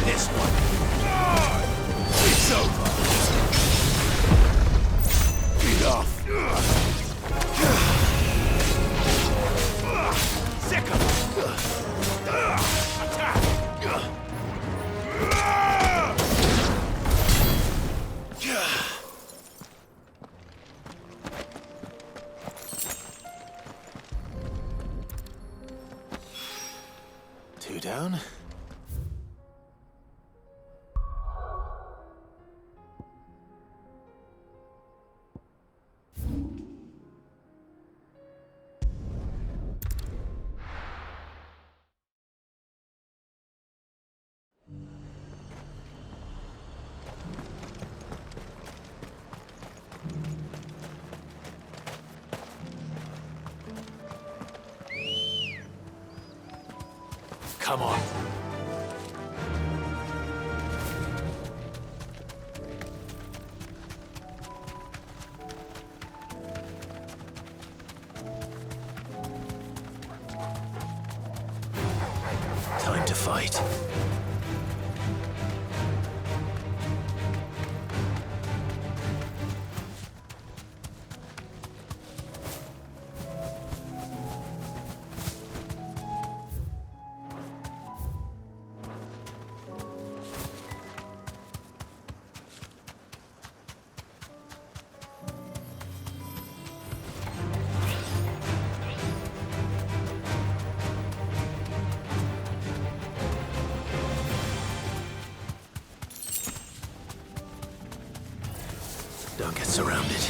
This one. It's over. Enough. Second. Attack. 2 down. Come on. Time to fight. Don't get surrounded.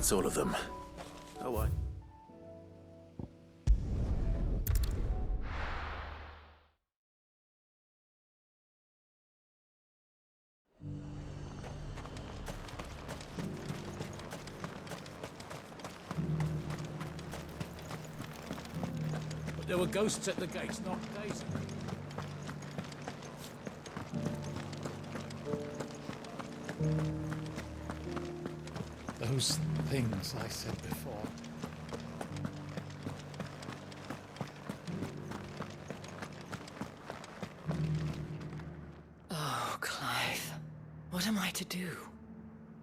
That's all of them. Oh, what? But there were ghosts at the gates not days ago. Those things I said before. Oh, Clive. What am I to do?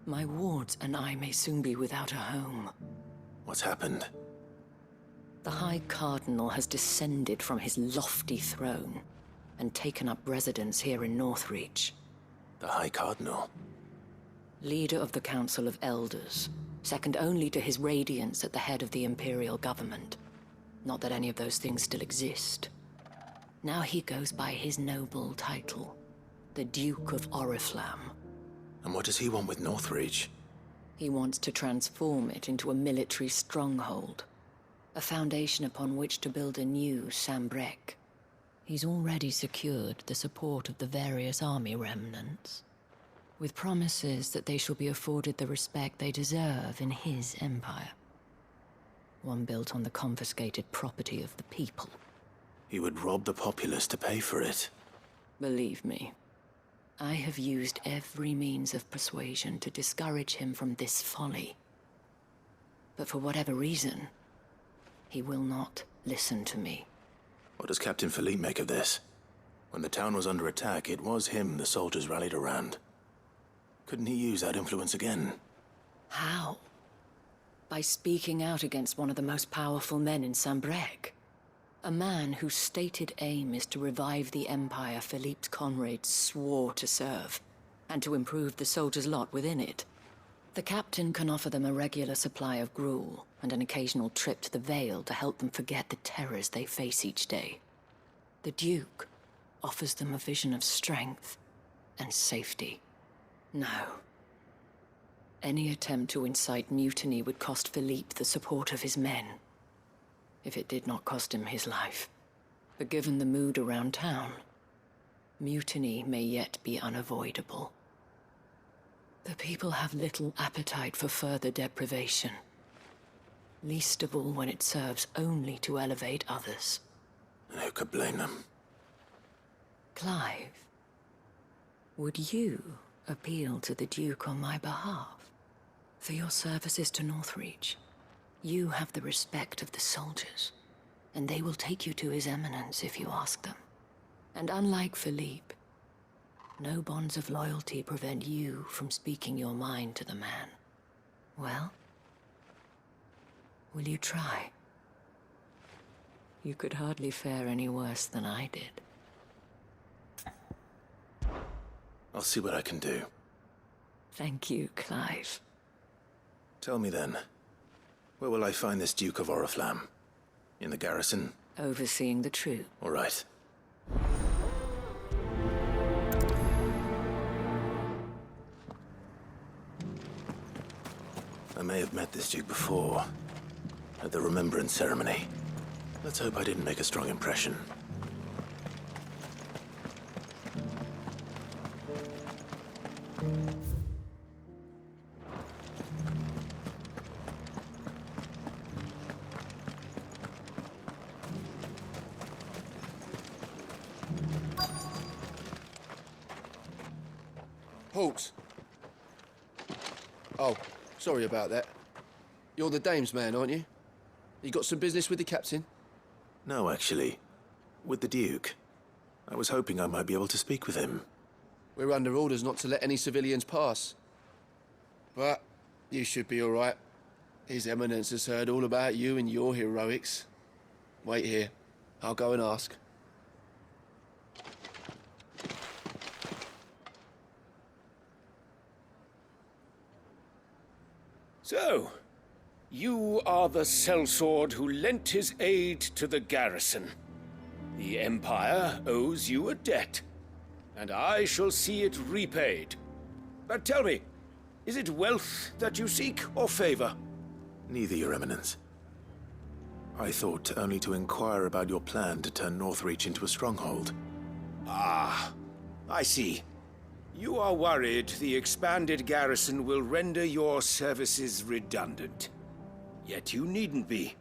My wards and I may soon be without a home. What's happened? The High Cardinal has descended from his lofty throne and taken up residence here in Northreach. The High Cardinal? Leader of the Council of Elders, second only to his Radiance at the head of the Imperial government. Not that any of those things still exist. Now he goes by his noble title, the Duke of Oriflamme. And what does he want with Northreach? He wants to transform it into a military stronghold, a foundation upon which to build a new Sambrec. He's already secured the support of the various army remnants, with promises that they shall be afforded the respect they deserve in his empire. One built on the confiscated property of the people. He would rob the populace to pay for it. Believe me, I have used every means of persuasion to discourage him from this folly. But for whatever reason, he will not listen to me. What does Captain Philippe make of this? When the town was under attack, it was him the soldiers rallied around. Couldn't he use that influence again? How? By speaking out against one of the most powerful men in Sambrec. A man whose stated aim is to revive the empire Philippe's comrades swore to serve, and to improve the soldiers' lot within it. The captain can offer them a regular supply of gruel, and an occasional trip to the Vale to help them forget the terrors they face each day. The Duke offers them a vision of strength and safety. No. Any attempt to incite mutiny would cost Philippe the support of his men, if it did not cost him his life. But given the mood around town, mutiny may yet be unavoidable. The people have little appetite for further deprivation, least of all when it serves only to elevate others. And who could blame them? Clive, would you appeal to the Duke on my behalf? For your services to Northreach, you have the respect of the soldiers, and they will take you to His Eminence if you ask them. And unlike Philippe, no bonds of loyalty prevent you from speaking your mind to the man. Well, will you try? You could hardly fare any worse than I did. I'll see what I can do. Thank you, Clive. Tell me then, where will I find this Duke of Oriflamme? In the garrison? Overseeing the troop. All right. I may have met this Duke before, at the Remembrance Ceremony. Let's hope I didn't make a strong impression. Hawks. Oh, sorry about that. You're the dame's man, aren't you? You got some business with the captain? No, actually. With the Duke. I was hoping I might be able to speak with him. We're under orders not to let any civilians pass. But you should be all right. His Eminence has heard all about you and your heroics. Wait here. I'll go and ask. So, you are the sellsword who lent his aid to the garrison. The Empire owes you a debt, and I shall see it repaid. But tell me, is it wealth that you seek, or favor? Neither, Your Eminence. I thought only to inquire about your plan to turn Northreach into a stronghold. Ah, I see. You are worried the expanded garrison will render your services redundant. Yet you needn't be.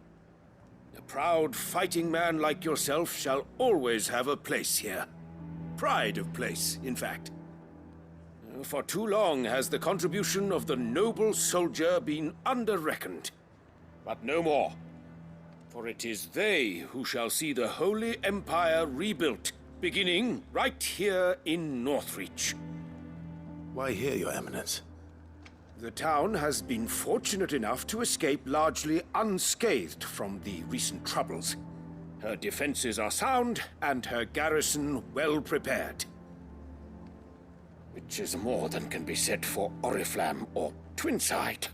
A proud fighting man like yourself shall always have a place here. Pride of place, in fact. For too long has the contribution of the noble soldier been under-reckoned. But no more. For it is they who shall see the Holy Empire rebuilt, beginning right here in Northreach. Why here, Your Eminence? The town has been fortunate enough to escape largely unscathed from the recent troubles. Her defenses are sound, and her garrison well prepared. Which is more than can be said for Oriflamme or Twinside.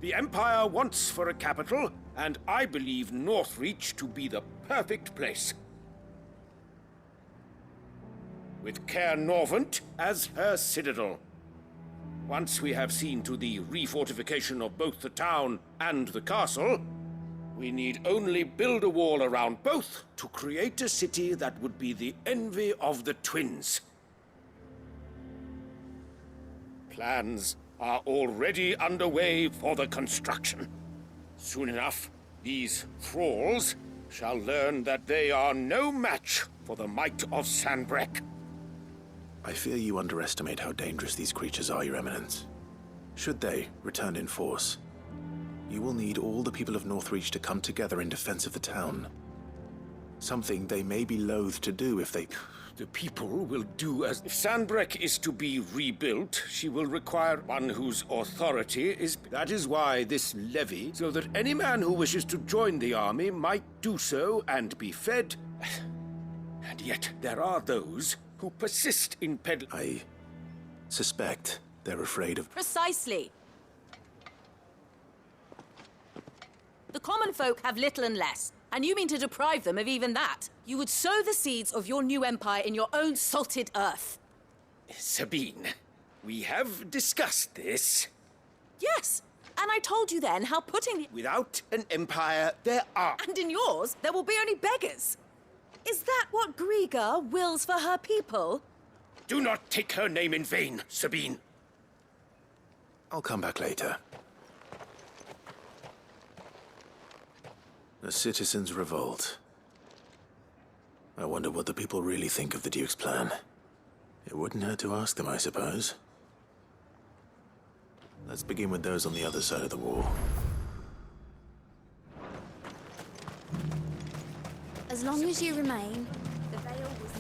The Empire wants for a capital, and I believe Northreach to be the perfect place. With Caer Norvent as her citadel. Once we have seen to the refortification of both the town and the castle, we need only build a wall around both to create a city that would be the envy of the twins. Plans are already underway for the construction. Soon enough, these thralls shall learn that they are no match for the might of Sanbreque. I fear you underestimate how dangerous these creatures are, Your Eminence. Should they return in force, you will need all the people of Northreach to come together in defense of the town. Something they may be loath to do if they The people will do as... If Sanbreque is to be rebuilt, she will require one whose authority is... That is why this levy, so that any man who wishes to join the army might do so and be fed. And yet there are those who persist in I suspect they're afraid of... Precisely. The common folk have little and less, and you mean to deprive them of even that. You would sow the seeds of your new empire in your own salted earth. Sabine, we have discussed this. Yes, and I told you then how putting... Without an empire, there are... And in yours, there will be only beggars. Is that what Griga wills for her people? Do not take her name in vain, Sabine. I'll come back later. A citizens' revolt. I wonder what the people really think of the Duke's plan. It wouldn't hurt to ask them, I suppose. Let's begin with those on the other side of the wall. As long as you remain, the veil will...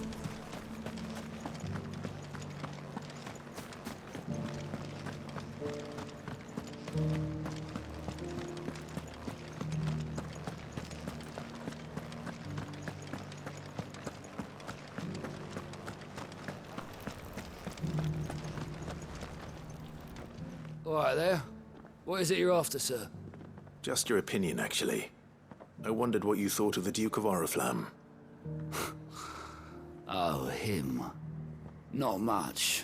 All right there. What is it you're after, sir? Just your opinion, actually. I wondered what you thought of the Duke of Oriflamme. Oh, him. Not much.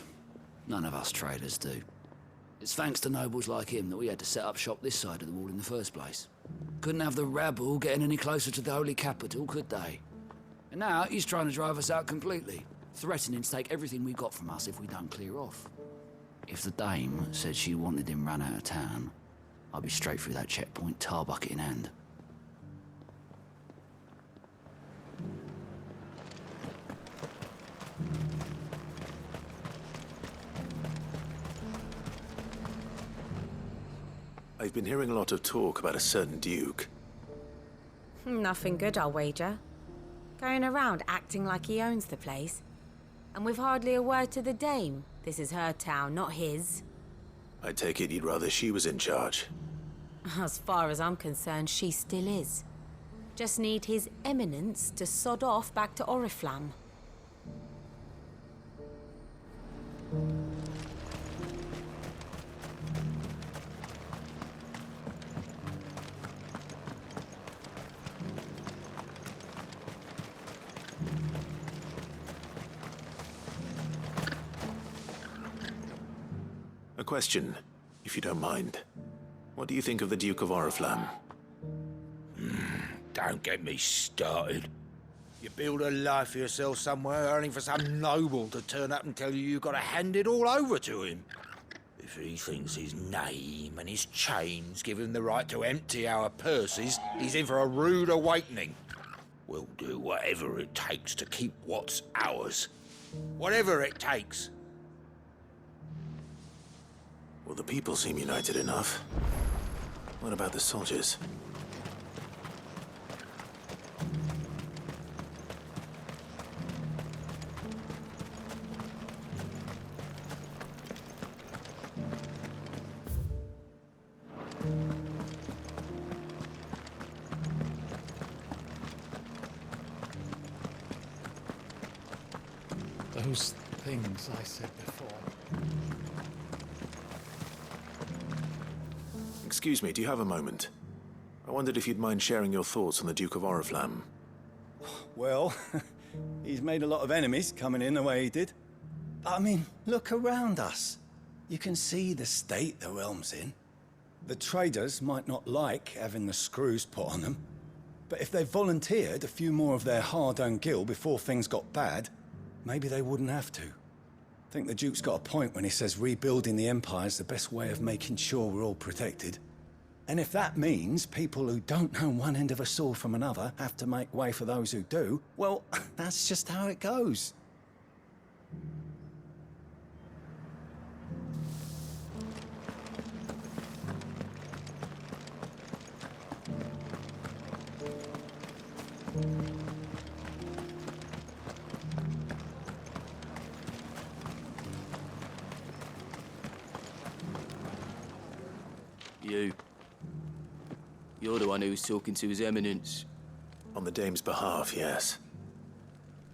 None of us traders do. It's thanks to nobles like him that we had to set up shop this side of the wall in the first place. Couldn't have the rabble getting any closer to the holy capital, could they? And now he's trying to drive us out completely, threatening to take everything we got from us if we don't clear off. If the dame said she wanted him run out of town, I'd be straight through that checkpoint, tar bucket in hand. I've been hearing a lot of talk about a certain Duke. Nothing good, I'll wager. Going around acting like he owns the place. And with hardly a word to the dame. This is her town, not his. I take it you'd rather she was in charge. As far as I'm concerned, she still is. Just need his eminence to sod off back to Oriflamme. A question, if you don't mind. What do you think of the Duke of Oriflamme? Don't get me started. You build a life for yourself somewhere, only for some noble to turn up and tell you you've got to hand it all over to him. If he thinks his name and his chains give him the right to empty our purses, he's in for a rude awakening. We'll do whatever it takes to keep what's ours. Whatever it takes. Well, the people seem united enough. What about the soldiers? Those things I said before. Excuse me, do you have a moment? I wondered if you'd mind sharing your thoughts on the Duke of Oriflamme. Well, he's made a lot of enemies coming in the way he did. But I mean, look around us. You can see the state the realm's in. The traders might not like having the screws put on them, but if they volunteered a few more of their hard-earned gil before things got bad, maybe they wouldn't have to. I think the Duke's got a point when he says rebuilding the Empire's the best way of making sure we're all protected. And if that means people who don't know one end of a sword from another have to make way for those who do, well, that's just how it goes. You. You're the one who was talking to His Eminence. On the Dame's behalf, yes.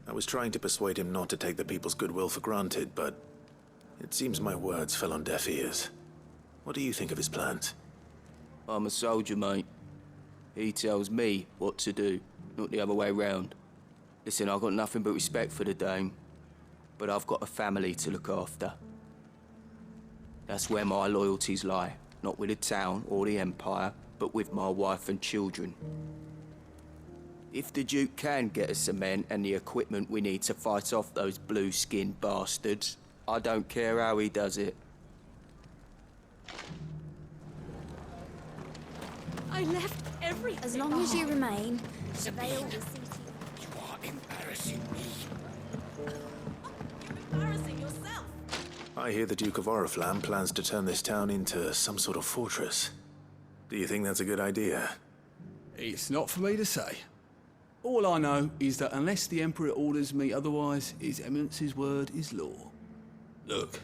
I was trying to persuade him not to take the people's goodwill for granted, but it seems my words fell on deaf ears. What do you think of his plans? I'm a soldier, mate. He tells me what to do, not the other way round. Listen, I've got nothing but respect for the Dame, but I've got a family to look after. That's where my loyalties lie, not with the town or the Empire, but with my wife and children. If the Duke can get us the men and the equipment we need to fight off those blue-skinned bastards, I don't care how he does it. I left everything. As long as you remain, the Vale will see to you. You are embarrassing me. You're embarrassing yourself. I hear the Duke of Oriflamme plans to turn this town into some sort of fortress. Do you think that's a good idea? It's not for me to say. All I know is that unless the Emperor orders me otherwise, His Eminence's word is law. Look,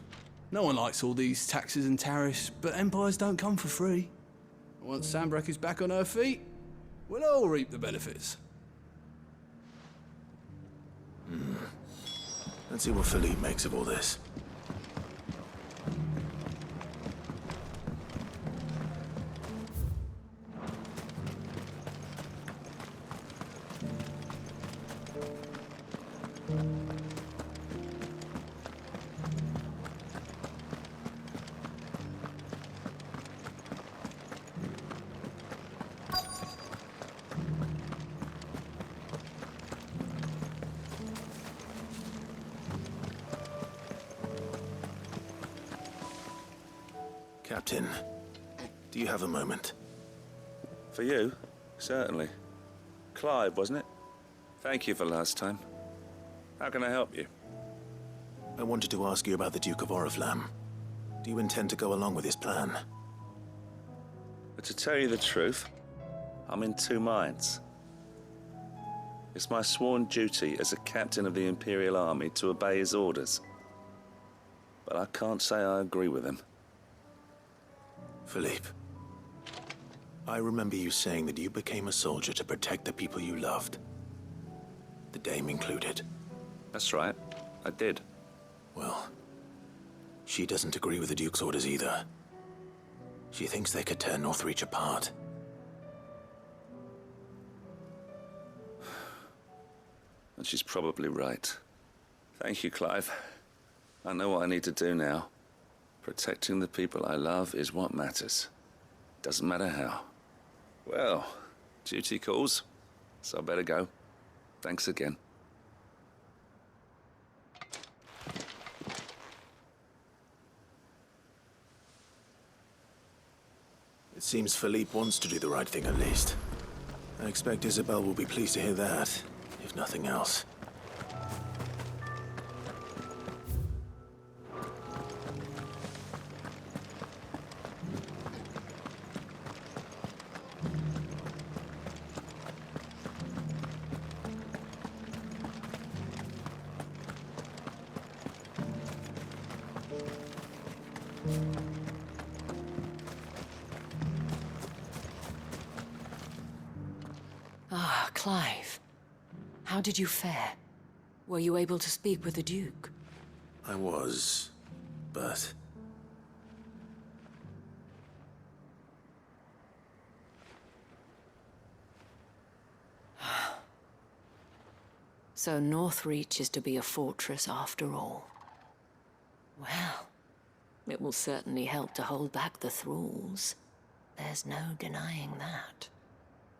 no one likes all these taxes and tariffs, but empires don't come for free. Once Sanbreque is back on her feet, we'll all reap the benefits. Let's see what Philippe makes of all this. Captain, do you have a moment? For you? Certainly. Clive, wasn't it? Thank you for last time. How can I help you? I wanted to ask you about the Duke of Oriflamme. Do you intend to go along with his plan? But to tell you the truth, I'm in two minds. It's my sworn duty as a captain of the Imperial Army to obey his orders. But I can't say I agree with him. Philippe, I remember you saying that you became a soldier to protect the people you loved. The Dame included. That's right, I did. Well, she doesn't agree with the Duke's orders either. She thinks they could tear Northreach apart. And she's probably right. Thank you, Clive. I know what I need to do now. Protecting the people I love is what matters. Doesn't matter how. Well, duty calls, so I better go. Thanks again. It seems Philippe wants to do the right thing at least. I expect Isabel will be pleased to hear that, if nothing else. Ah, Clive. How did you fare? Were you able to speak with the Duke? I was, but... So Northreach is to be a fortress after all. Well, it will certainly help to hold back the thralls. There's no denying that.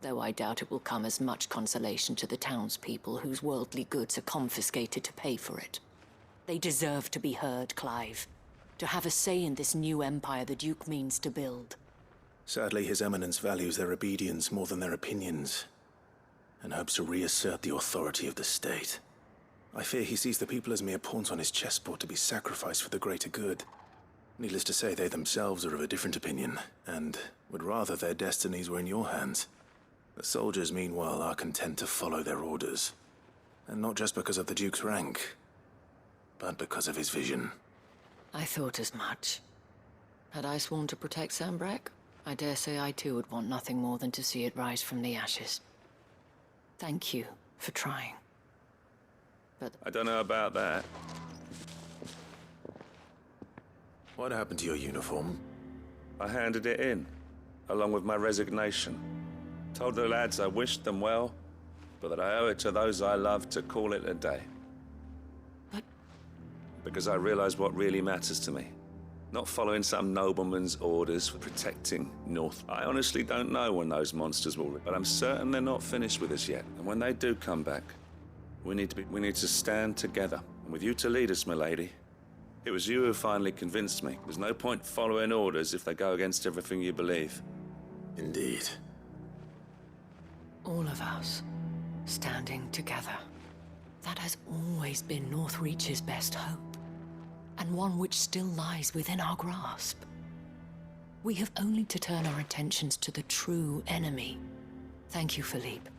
Though I doubt it will come as much consolation to the townspeople whose worldly goods are confiscated to pay for it. They deserve to be heard, Clive. To have a say in this new empire the Duke means to build. Sadly, His Eminence values their obedience more than their opinions, and hopes to reassert the authority of the state. I fear he sees the people as mere pawns on his chessboard to be sacrificed for the greater good. Needless to say, they themselves are of a different opinion, and would rather their destinies were in your hands. The soldiers, meanwhile, are content to follow their orders. And not just because of the Duke's rank, but because of his vision. I thought as much. Had I sworn to protect Sanbreque, I dare say I too would want nothing more than to see it rise from the ashes. Thank you for trying. But I don't know about that. What happened to your uniform? I handed it in, along with my resignation. Told the lads I wished them well, but that I owe it to those I love to call it a day. But... Because I realized what really matters to me. Not following some nobleman's orders for protecting North. I honestly don't know when those monsters will, but I'm certain they're not finished with us yet. And when they do come back, we need to stand together. And with you to lead us, milady. It was you who finally convinced me. There's no point following orders if they go against everything you believe. Indeed. all of us, standing together. That has always been Northreach's best hope, and one which still lies within our grasp. We have only to turn our attentions to the true enemy. Thank you, Philippe,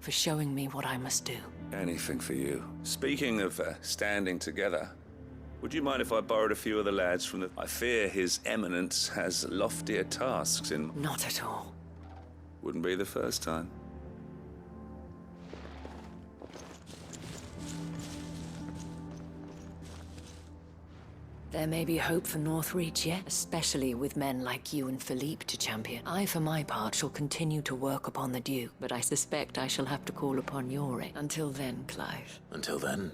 for showing me what I must do. Anything for you. Speaking of standing together, would you mind if I borrowed a few of the lads from the... I fear His Eminence has loftier tasks in... Not at all. Wouldn't be the first time. There may be hope for Northreach yet, especially with men like you and Philippe to champion. I, for my part, shall continue to work upon the Duke, but I suspect I shall have to call upon your aid. Until then, Clive. Until then...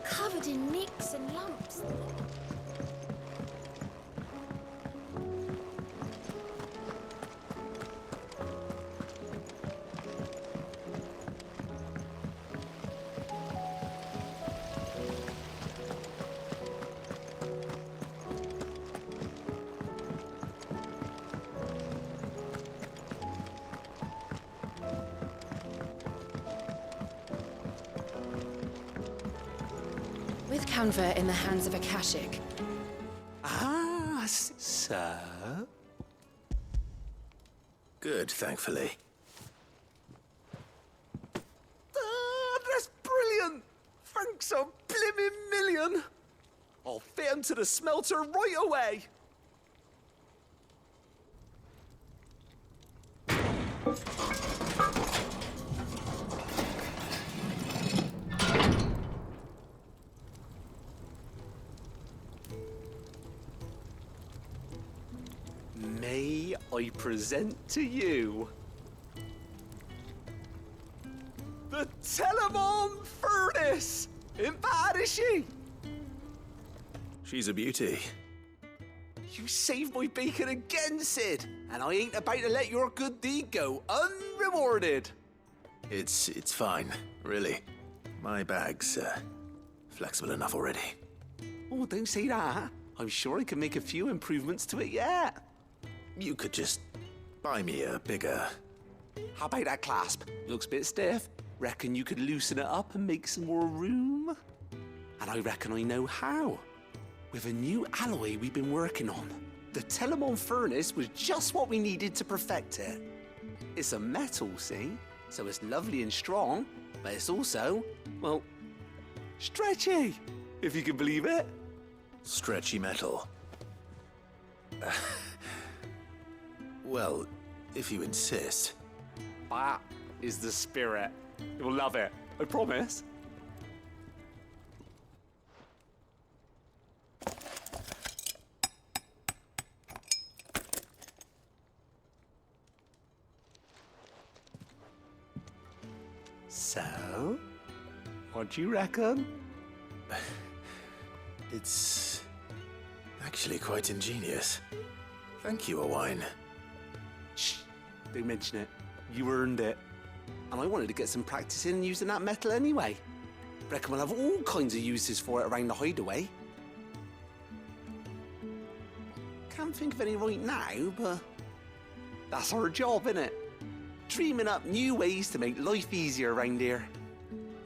Covered in nicks and lumps. With Canva in the hands of a Kashik. Ah, sir? Good, thankfully. That's brilliant! Thanks a blimmin' million! I'll fit 'em to the smelter right away! May I present to you the Telemon Furnace! Ain't bad, is she? She's a beauty. You saved my bacon again, Sid, and I ain't about to let your good deed go unrewarded. It's fine, really. My bag's flexible enough already. Oh, don't say that. I'm sure I can make a few improvements to it yet. You could just buy me a bigger... How about that clasp? Looks a bit stiff. Reckon you could loosen it up and make some more room? And I reckon I know how. With a new alloy we've been working on. The Telemon Furnace was just what we needed to perfect it. It's a metal, see? So it's lovely and strong, but it's also, well, stretchy, if you can believe it. Stretchy metal. Well, if you insist. That is the spirit. You'll love it, I promise. So, what do you reckon? It's actually quite ingenious. Thank you, Owain. Shh, don't mention it. You earned it. And I wanted to get some practice in using that metal anyway. Reckon we'll have all kinds of uses for it around the hideaway. Can't think of any right now, but that's our job, innit? Dreaming up new ways to make life easier around here.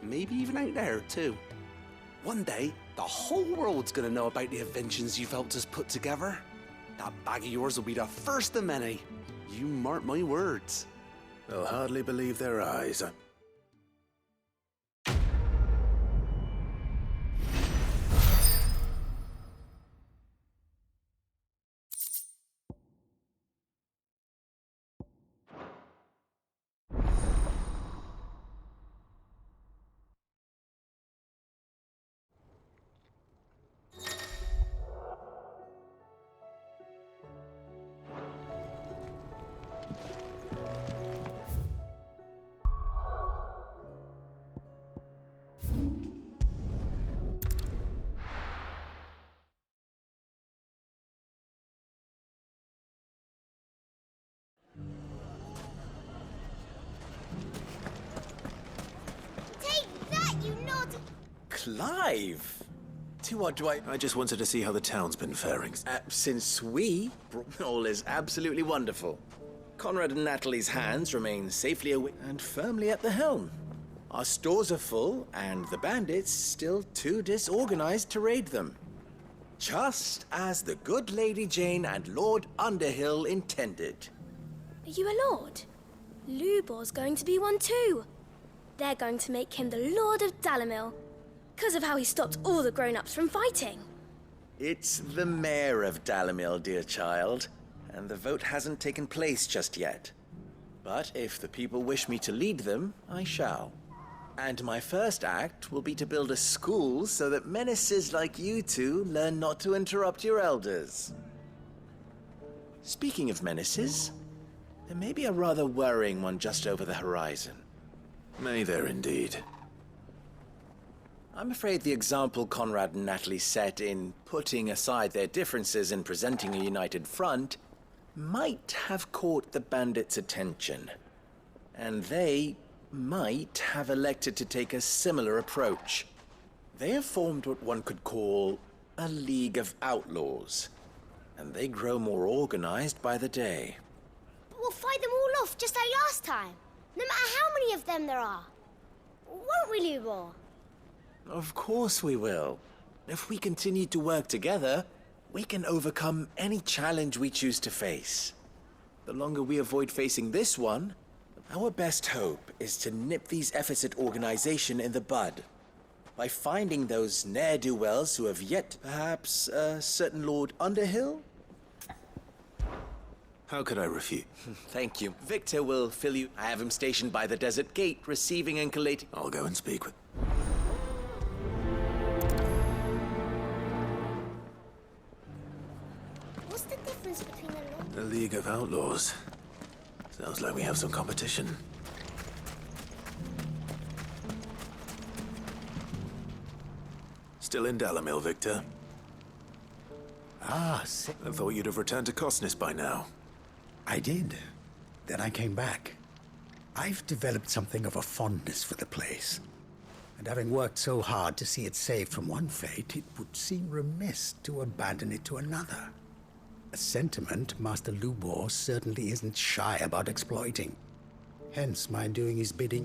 Maybe even out there, too. One day, the whole world's gonna know about the inventions you've helped us put together. That bag of yours will be the first of many. You mark my words. They'll hardly believe their eyes. Clive! To what do I just wanted to see how the town's been faring. Since we... all is absolutely wonderful. Conrad and Natalie's hands remain safely away and firmly at the helm. Our stores are full, and the bandits still too disorganized to raid them. Just as the good Lady Jane and Lord Underhill intended. Are you a lord? Lubor's going to be one too. They're going to make him the Lord of Dalamil, because of how he stopped all the grown-ups from fighting. It's the mayor of Dalamil, dear child, and the vote hasn't taken place just yet. But if the people wish me to lead them, I shall. And my first act will be to build a school so that menaces like you two learn not to interrupt your elders. Speaking of menaces, there may be a rather worrying one just over the horizon. May there indeed. I'm afraid the example Conrad and Natalie set in putting aside their differences and presenting a united front might have caught the bandits' attention. And they might have elected to take a similar approach. They have formed what one could call a League of Outlaws, and they grow more organized by the day. But we'll fight them all off just like last time, no matter how many of them there are. Won't we, Lubor? Of course we will. If we continue to work together, we can overcome any challenge we choose to face. The longer we avoid facing this one, our best hope is to nip these efforts at organization in the bud. By finding those ne'er-do-wells who have yet, perhaps, a certain Lord Underhill? How could I refuse? Thank you. Victor will fill you. I have him stationed by the desert gate, receiving and collating. I'll go and speak with... What's the difference between The League of Outlaws. Sounds like we have some competition. Still in Dalamil, Victor? Ah, I thought you'd have returned to Cosnes by now. I did. Then I came back. I've developed something of a fondness for the place. And having worked so hard to see it saved from one fate, it would seem remiss to abandon it to another. A sentiment Master Lubor certainly isn't shy about exploiting. Hence my doing his bidding.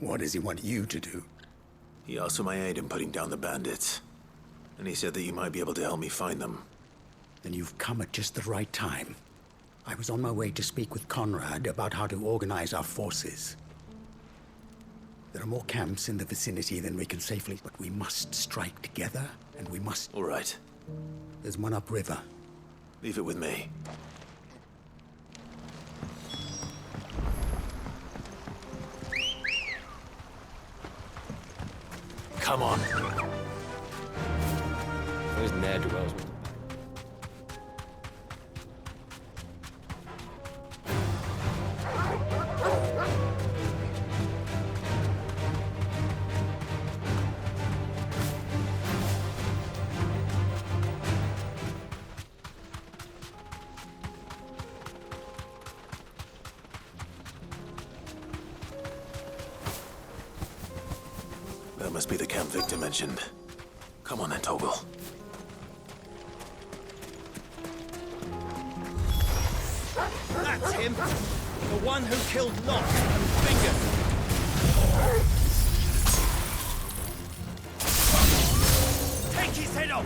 What does he want you to do? He asked for my aid in putting down the bandits. And he said that you might be able to help me find them. Then you've come at just the right time. I was on my way to speak with Conrad about how to organize our forces. There are more camps in the vicinity than we can safely, but we must strike together, and we must... All right. There's one upriver. Leave it with me. Come on. Those ne'er-do-wells. must be the camp Victor mentioned. Come on then, Toggle. That's him! The one who killed Locke and Finger! Take his head off!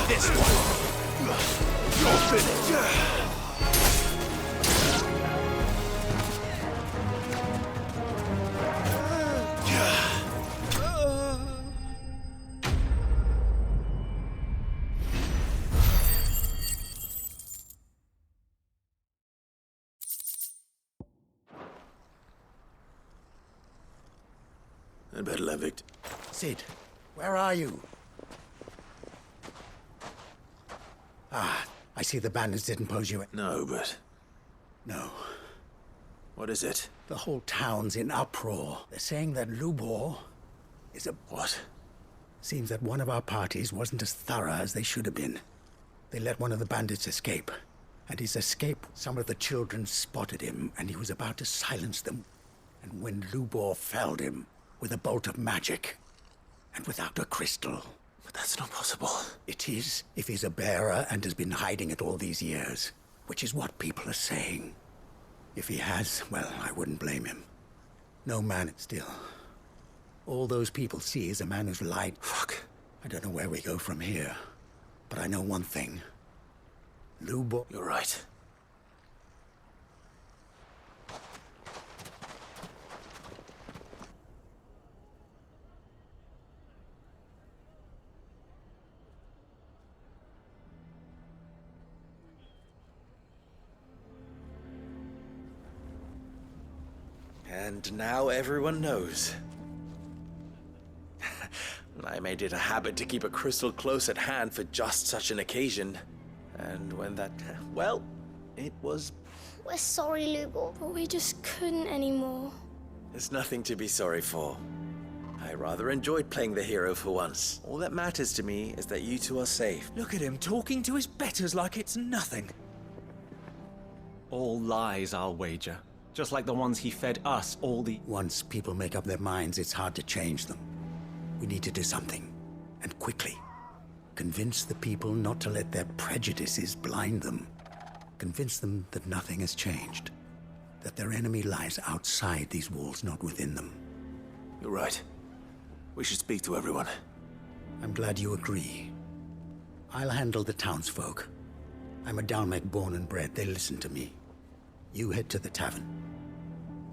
This one! You're finished! I'd better let Victor. Sid, where are you? Ah, I see the bandits didn't pose you. No, but... No. What is it? The whole town's in uproar. They're saying that Lubor is a... What? Seems that one of our parties wasn't as thorough as they should have been. They let one of the bandits escape. And his escape, some of the children spotted him, and he was about to silence them. And when Lubor felled him with a bolt of magic, and without a crystal... But that's not possible. It is, if he's a bearer and has been hiding it all these years, which is what people are saying. If he has, well, I wouldn't blame him. No man, still. All those people see is a man who's lied. Fuck. I don't know where we go from here, but I know one thing. Lubor... You're right. And now everyone knows. I made it a habit to keep a crystal close at hand for just such an occasion. And when that... well, it was... We're sorry, Lubor, but we just couldn't anymore. There's nothing to be sorry for. I rather enjoyed playing the hero for once. All that matters to me is that you two are safe. Look at him talking to his betters like it's nothing. All lies, I'll wager. Just like the ones he fed us all the... Once people make up their minds, it's hard to change them. We need to do something, and quickly. Convince the people not to let their prejudices blind them. Convince them that nothing has changed. That their enemy lies outside these walls, not within them. You're right. We should speak to everyone. I'm glad you agree. I'll handle the townsfolk. I'm a Dalmec born and bred. They listen to me. You head to the tavern.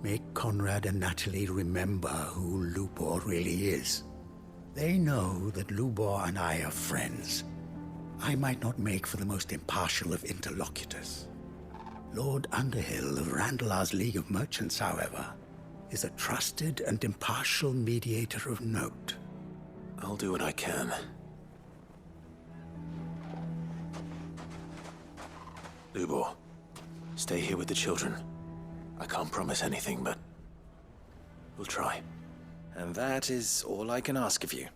Make Conrad and Natalie remember who Lubor really is. They know that Lubor and I are friends. I might not make for the most impartial of interlocutors. Lord Underhill of Randalar's League of Merchants, however, is a trusted and impartial mediator of note. I'll do what I can. Lubor, stay here with the children. I can't promise anything, but we'll try. And that is all I can ask of you.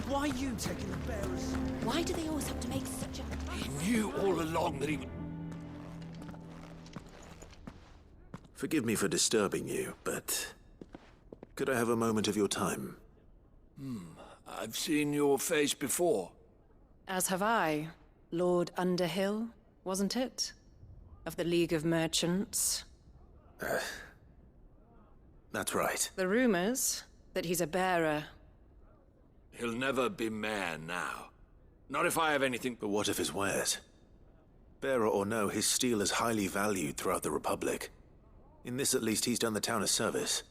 Why are you taking the bearers? Why do they always have to make such a... He knew all along that he would... Forgive me for disturbing you, but could I have a moment of your time? I've seen your face before. As have I. Lord Underhill, wasn't it? Of the League of Merchants. That's right. The rumors that he's a bearer. He'll never be mayor now. Not if I have anything... But what of his wares? Bearer or no, his steel is highly valued throughout the Republic. In this, at least, he's done the town a service.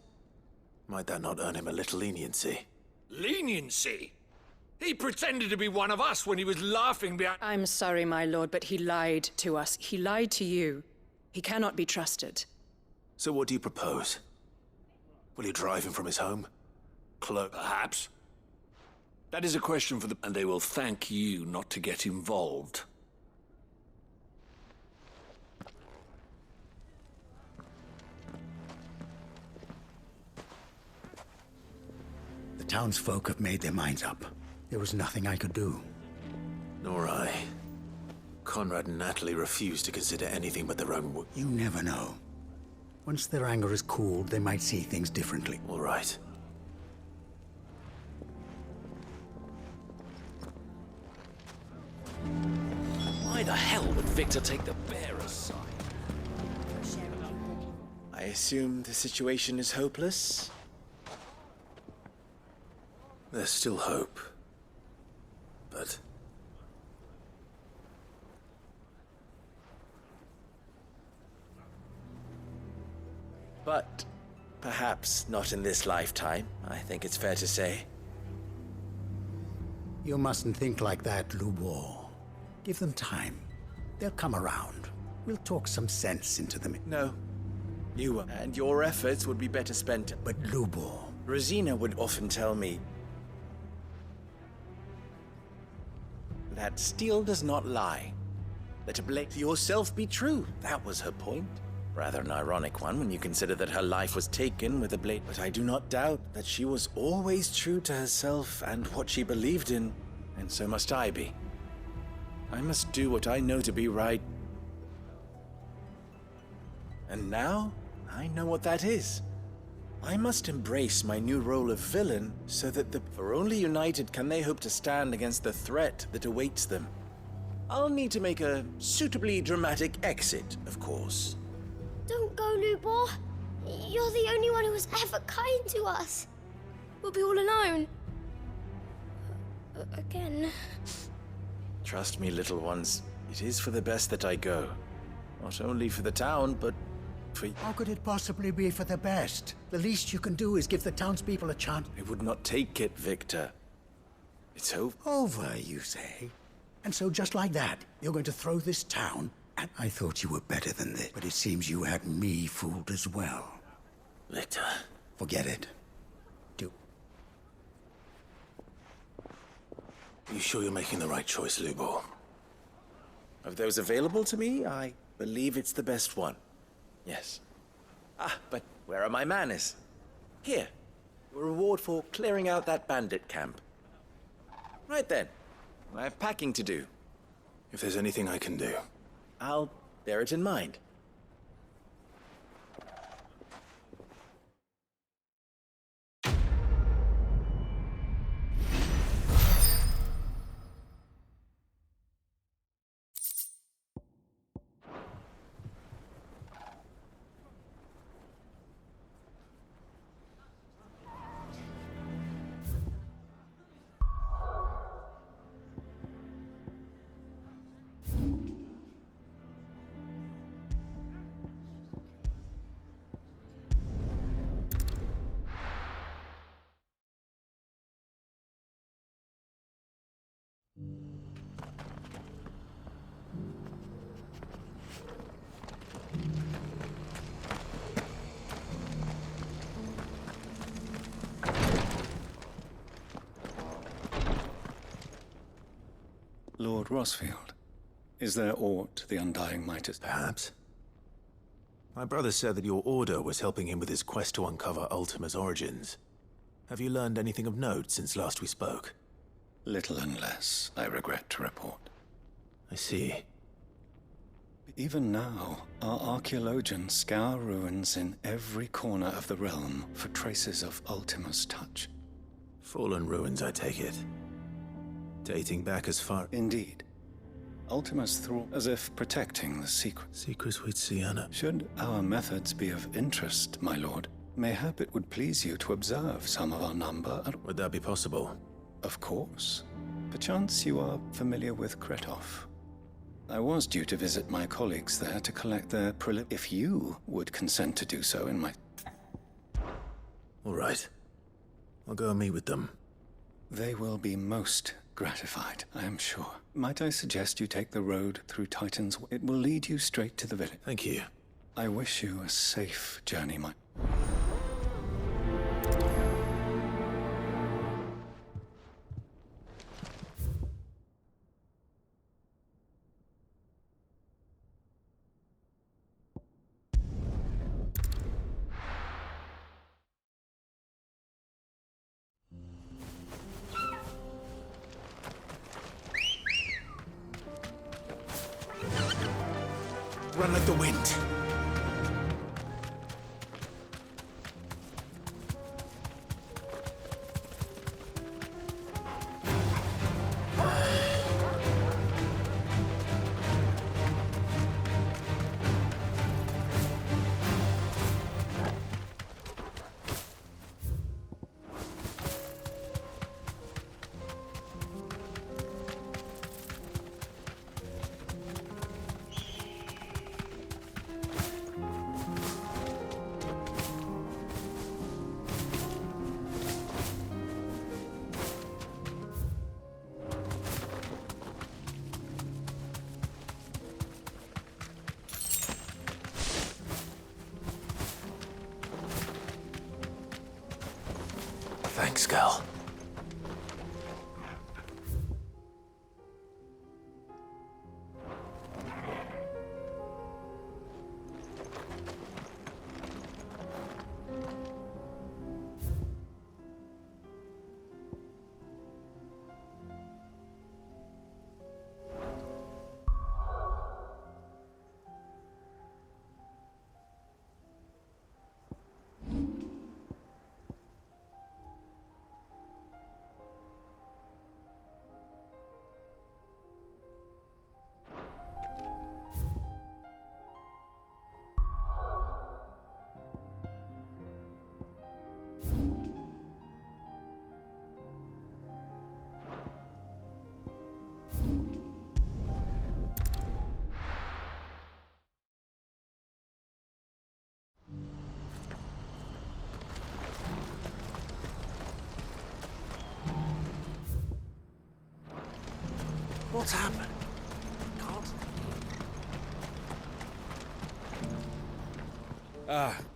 Might that not earn him a little leniency? Leniency? He pretended to be one of us when he was laughing behind... I'm sorry, my lord, but he lied to us. He lied to you. He cannot be trusted. So what do you propose? Will you drive him from his home? Perhaps. That is a question for the... And they will thank you not to get involved. The townsfolk have made their minds up. There was nothing I could do. Nor I. Conrad and Natalie refused to consider anything but their own... You never know. Once their anger is cooled, they might see things differently. All right. Why the hell would Victor take the bearer's side? I assume the situation is hopeless? There's still hope. But... But perhaps not in this lifetime, I think it's fair to say. You mustn't think like that, Lubor. Give them time. They'll come around. We'll talk some sense into them. No. You and your efforts would be better spent. But Lubor... Rosina would often tell me that steel does not lie. Let a blade to yourself be true. That was her point. Rather an ironic one when you consider that her life was taken with a blade. But I do not doubt that she was always true to herself and what she believed in, and so must I be. I must do what I know to be right. And now, I know what that is. I must embrace my new role of villain so that for only united can they hope to stand against the threat that awaits them. I'll need to make a suitably dramatic exit, of course. Don't go, Lubor. You're the only one who was ever kind to us. We'll be all alone. Again. Trust me, little ones. It is for the best that I go. Not only for the town, but for... How could it possibly be for the best? The least you can do is give the townspeople a chance. I would not take it, Victor. It's over. Over, you say? And so just like that, you're going to throw this town? And I thought you were better than this, but it seems you had me fooled as well. Victor. Forget it. Are you sure you're making the right choice, Lubor? Of those available to me, I believe it's the best one. Yes. But where are my manners? Here. Your reward for clearing out that bandit camp. Right then. I have packing to do. If there's anything I can do... I'll bear it in mind. Lord Rosfield, is there aught the Undying might have... Perhaps. My brother said that your order was helping him with his quest to uncover Ultima's origins. Have you learned anything of note since last we spoke? Little and less, I regret to report. I see. Even now, our archaeologians scour ruins in every corner of the realm for traces of Ultima's touch. Fallen ruins, I take it. Dating back as far... Indeed. Ultima's through as if protecting the secret. Secrets we'd see, Anna. Should our methods be of interest, my lord, mayhap it would please you to observe some of our number. Would that be possible? Of course. Perchance you are familiar with Kretov. I was due to visit my colleagues there to collect their if you would consent to do so in my... All right. I'll go and meet with them. They will be most gratified, I am sure. Might I suggest you take the road through Titan's... It will lead you straight to the village. Thank you. I wish you a safe journey, my... Run like the wind. Thanks, girl. What's happened?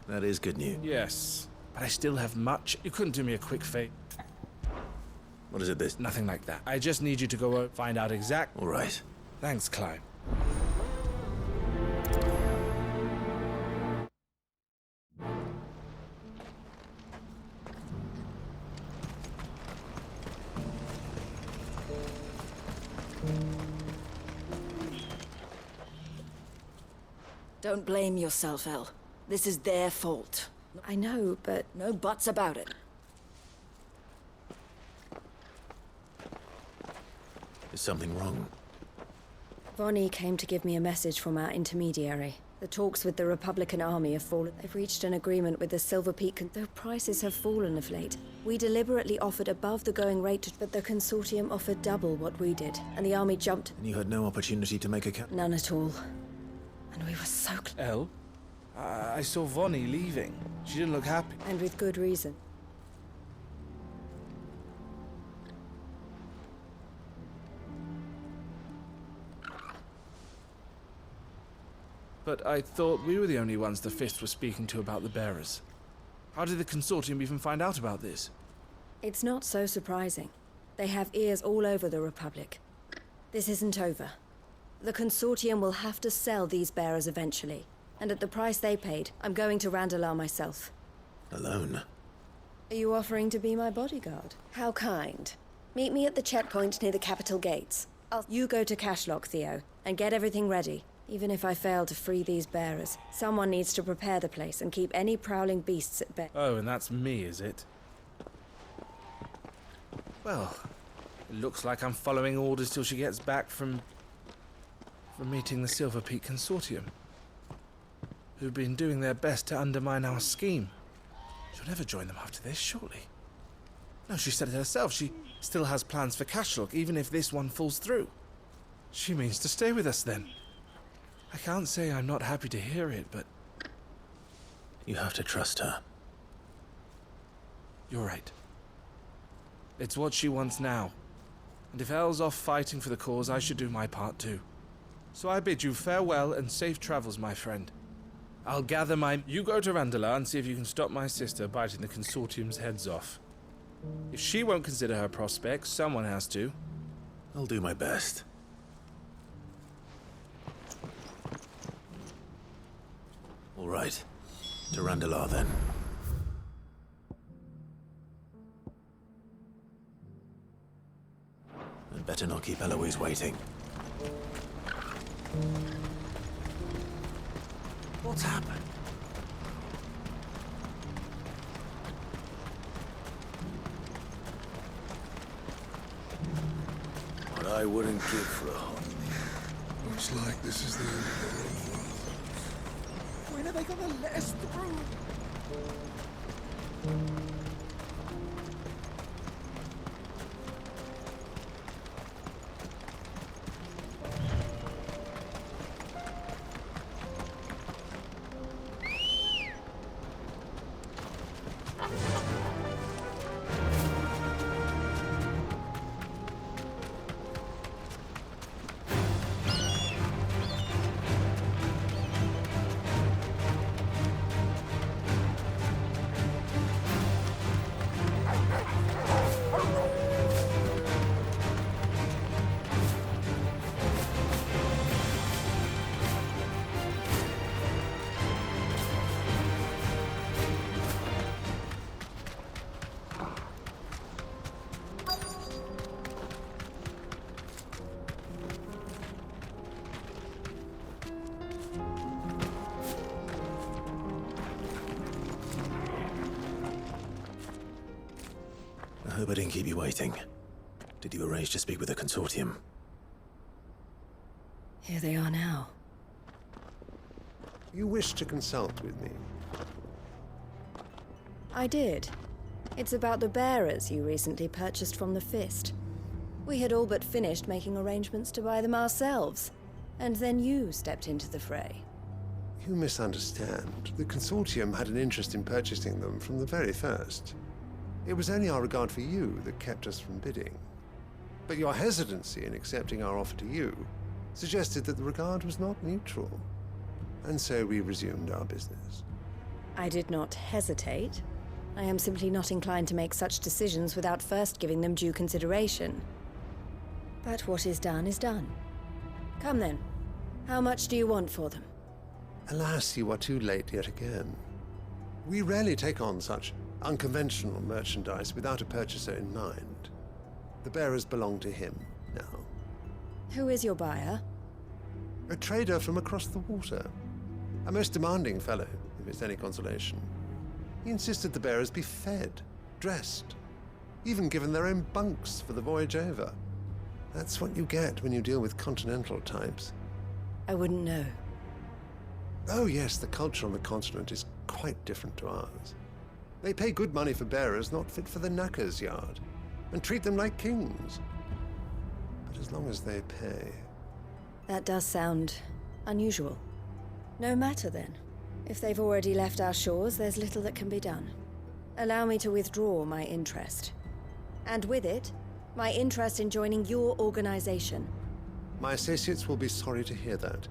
That is good news. Yes, but I still have much. You couldn't do me a quick favor. What is it, this? Nothing like that. I just need you to go find out exact... All right. Thanks, Clive. Don't blame yourself, El. This is their fault. I know, but... No buts about it. Is something wrong? Vonnie came to give me a message from our intermediary. The talks with the Republican army have fallen. They've reached an agreement with the Silver Peak, though prices have fallen of late. We deliberately offered above the going rate, but the consortium offered double what we did, and the army jumped. And you had no opportunity to make a None at all. And we were so El? I saw Vonnie leaving. She didn't look happy. And with good reason. But I thought we were the only ones the Fifth were speaking to about the bearers. How did the consortium even find out about this? It's not so surprising. They have ears all over the Republic. This isn't over. The consortium will have to sell these bearers eventually. And at the price they paid, I'm going to Randalar myself. Alone? Are you offering to be my bodyguard? How kind. Meet me at the checkpoint near the capital gates. You go to Cashlock, Theo, and get everything ready. Even if I fail to free these bearers, someone needs to prepare the place and keep any prowling beasts at bay. Oh, and that's me, is it? Well, it looks like I'm following orders till she gets back from meeting the Silver Peak Consortium, who've been doing their best to undermine our scheme. She'll never join them after this, surely. No, she said it herself. She still has plans for Cashlock, even if this one falls through. She means to stay with us then. I can't say I'm not happy to hear it, but... You have to trust her. You're right. It's what she wants now. And if Elle's off fighting for the cause, I should do my part too. So I bid you farewell and safe travels, my friend. I'll gather my... You go to Randalar and see if you can stop my sister biting the Consortium's heads off. If she won't consider her prospects, someone has to. I'll do my best. All right. To Randalar, then. I'd better not keep Eloise waiting. What's happened? What I wouldn't give for a home. Looks like this is the end of the road. When are they gonna let us through? I hope I didn't keep you waiting. Did you arrange to speak with the Consortium? Here they are now. You wish to consult with me? I did. It's about the bearers you recently purchased from the Fist. We had all but finished making arrangements to buy them ourselves, and then you stepped into the fray. You misunderstand. The Consortium had an interest in purchasing them from the very first. It was only our regard for you that kept us from bidding. But your hesitancy in accepting our offer to you suggested that the regard was not mutual. And so we resumed our business. I did not hesitate. I am simply not inclined to make such decisions without first giving them due consideration. But what is done is done. Come then. How much do you want for them? Alas, you are too late yet again. We rarely take on such unconventional merchandise without a purchaser in mind. The bearers belong to him now. Who is your buyer? A trader from across the water. A most demanding fellow, if it's any consolation. He insisted the bearers be fed, dressed, even given their own bunks for the voyage over. That's what you get when you deal with continental types. I wouldn't know. Oh yes, the culture on the continent is quite different to ours. They pay good money for bearers not fit for the knacker's yard, and treat them like kings. But as long as they pay... That does sound unusual. No matter then. If they've already left our shores, there's little that can be done. Allow me to withdraw my interest. And with it, my interest in joining your organization. My associates will be sorry to hear that.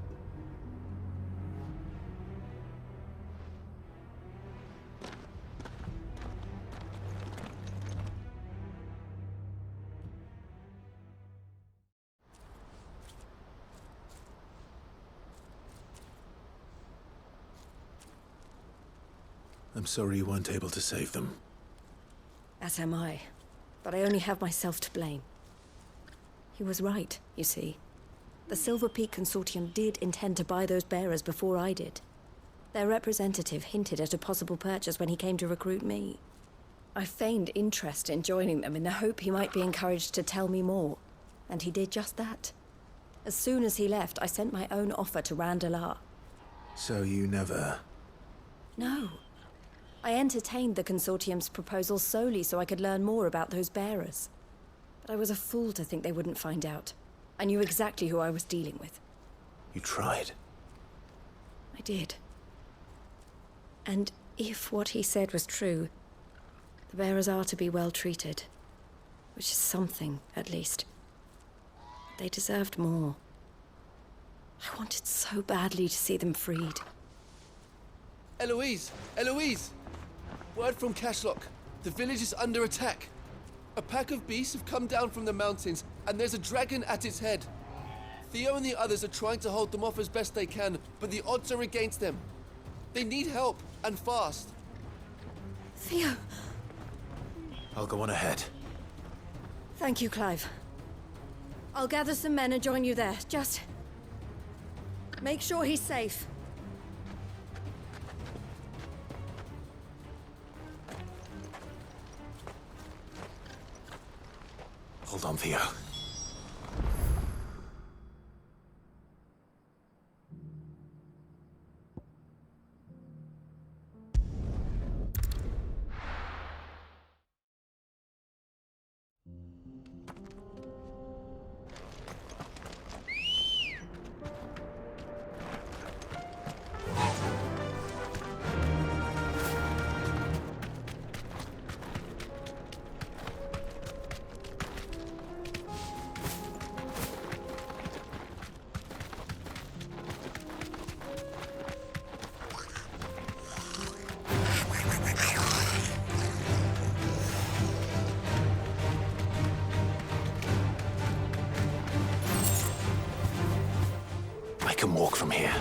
I'm sorry you weren't able to save them. As am I. But I only have myself to blame. He was right, you see. The Silver Peak Consortium did intend to buy those bearers before I did. Their representative hinted at a possible purchase when he came to recruit me. I feigned interest in joining them in the hope he might be encouraged to tell me more, and he did just that. As soon as he left, I sent my own offer to Randalar. So you never... No. I entertained the Consortium's proposal solely so I could learn more about those bearers. But I was a fool to think they wouldn't find out. I knew exactly who I was dealing with. You tried. I did. And if what he said was true, the bearers are to be well treated. Which is something, at least. They deserved more. I wanted so badly to see them freed. Eloise! Eloise! Word from Cashlock. The village is under attack. A pack of beasts have come down from the mountains, and there's a dragon at its head. Theo and the others are trying to hold them off as best they can, but the odds are against them. They need help, and fast. Theo! I'll go on ahead. Thank you, Clive. I'll gather some men and join you there. Just make sure he's safe. Hold on, Theo. I can walk from here.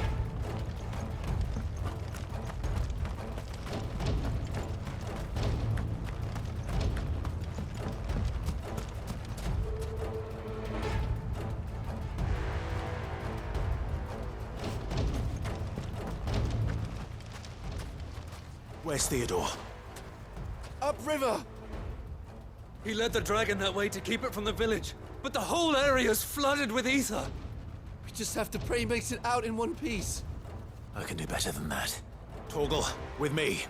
Where's Theodore? Upriver! He led the dragon that way to keep it from the village, but the whole area's flooded with ether. We just have to pray he makes it out in one piece. I can do better than that. Torgal, with me.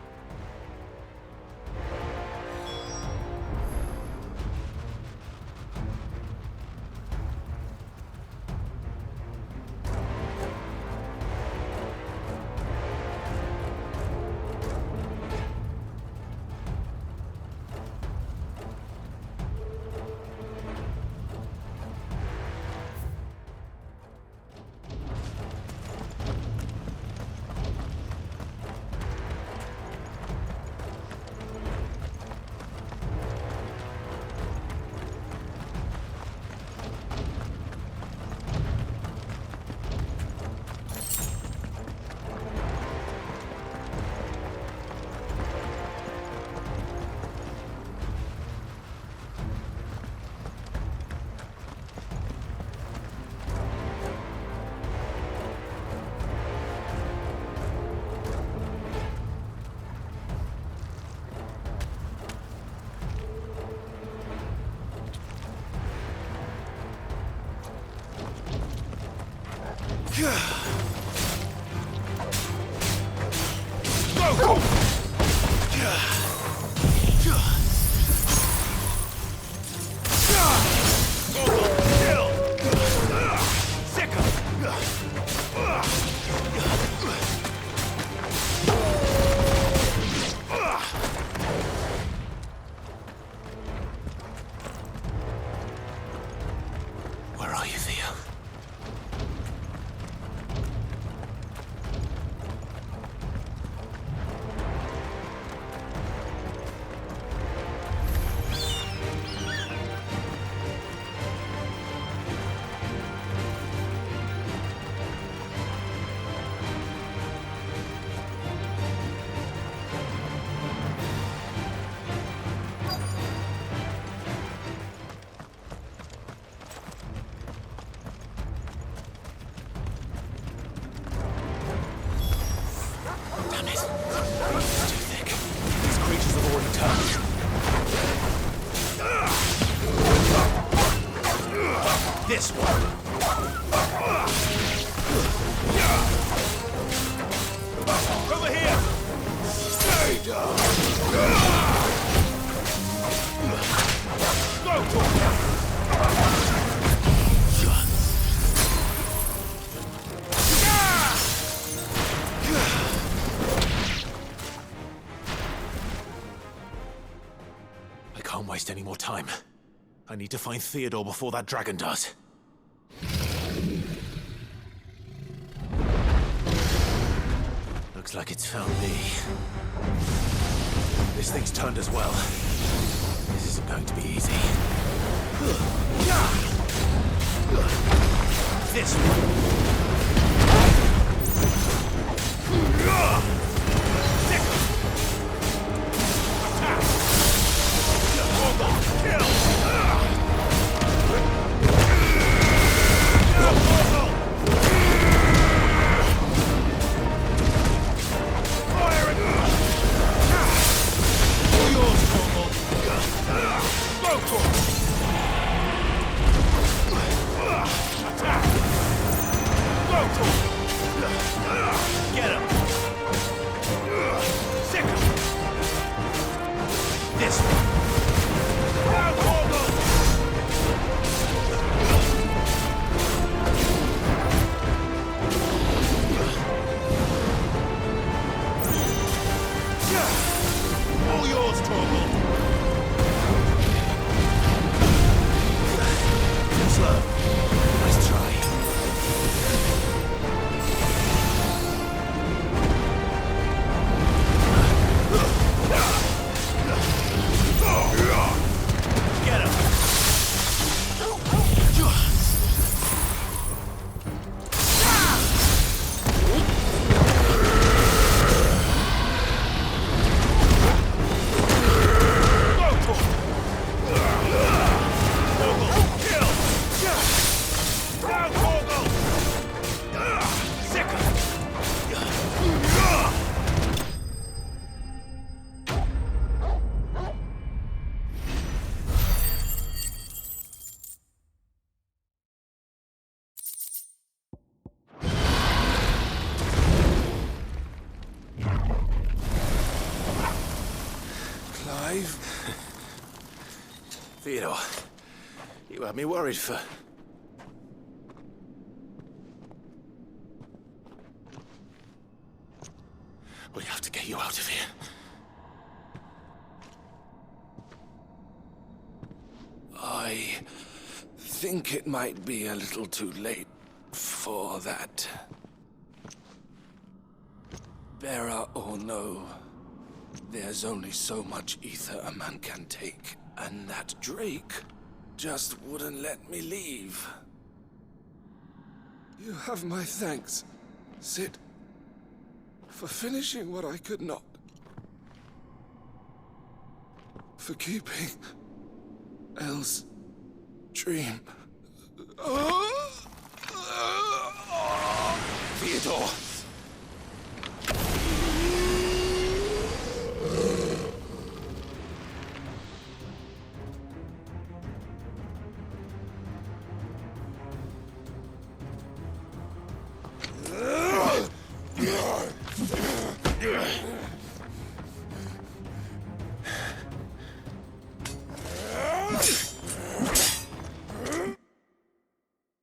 Where are you, Theo? This one. Over here. Stay down. Go. waste any more time. I need to find Theodore before that dragon does. Looks like it's found me. This thing's turned as well. This isn't going to be easy. This one. Theodore, you had me worried for... We have to get you out of here. I think it might be a little too late for that. Bearer or no, there's only so much ether a man can take. And that Drake just wouldn't let me leave. You have my thanks, Sid, for finishing what I could not. For keeping Elle's dream. Theodore!